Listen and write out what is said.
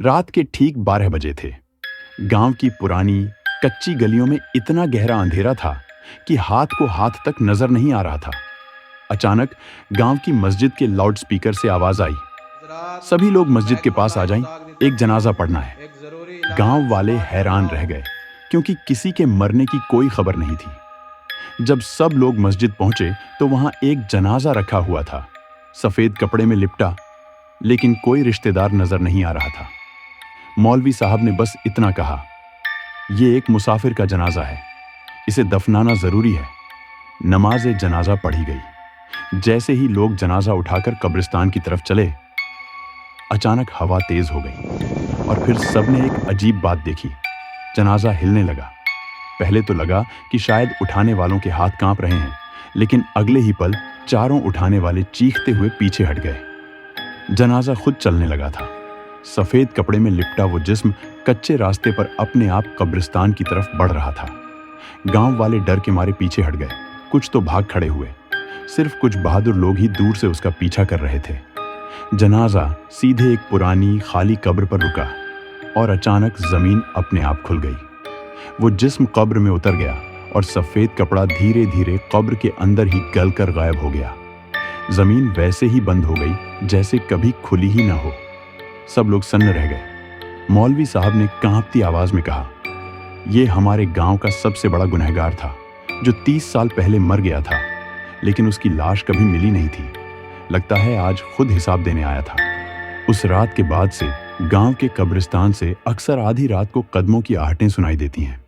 रात के ठीक 12 बजे थे। गांव की पुरानी कच्ची गलियों में इतना गहरा अंधेरा था कि हाथ को हाथ तक नजर नहीं आ रहा था। अचानक गांव की मस्जिद के लाउडस्पीकर से आवाज आई, सभी लोग मस्जिद के पास आ जाएं, एक जनाजा पढ़ना है। गांव वाले हैरान रह गए क्योंकि किसी के मरने की कोई खबर नहीं थी। जब सब लोग मस्जिद पहुंचे तो वहां एक जनाजा रखा हुआ था, सफेद कपड़े में लिपटा, लेकिन कोई रिश्तेदार नजर नहीं आ रहा था। मौलवी साहब ने बस इतना कहा, ये एक मुसाफिर का जनाजा है, इसे दफनाना जरूरी है। नमाज जनाजा पढ़ी गई। जैसे ही लोग जनाजा उठाकर कब्रिस्तान की तरफ चले, अचानक हवा तेज हो गई और फिर सबने एक अजीब बात देखी। जनाजा हिलने लगा। पहले तो लगा कि शायद उठाने वालों के हाथ कांप रहे हैं, लेकिन अगले ही पल चारों उठाने वाले चीखते हुए पीछे हट गए। जनाजा खुद चलने लगा था। सफेद कपड़े में लिपटा वो जिस्म कच्चे रास्ते पर अपने आप कब्रिस्तान की तरफ बढ़ रहा था। गांव वाले डर के मारे पीछे हट गए, कुछ तो भाग खड़े हुए। सिर्फ कुछ बहादुर लोग ही दूर से उसका पीछा कर रहे थे। जनाजा सीधे एक पुरानी खाली कब्र पर रुका और अचानक जमीन अपने आप खुल गई। वो जिस्म कब्र में उतर गया और सफेद कपड़ा धीरे धीरे कब्र के अंदर ही गलकर गायब हो गया। जमीन वैसे ही बंद हो गई जैसे कभी खुली ही ना हो। सब लोग सन्न रह गए। मौलवी साहब ने कांपती आवाज में कहा, यह हमारे गांव का सबसे बड़ा गुनहगार था जो 30 साल पहले मर गया था, लेकिन उसकी लाश कभी मिली नहीं थी। लगता है आज खुद हिसाब देने आया था। उस रात के बाद से गांव के कब्रिस्तान से अक्सर आधी रात को कदमों की आहटें सुनाई देती हैं।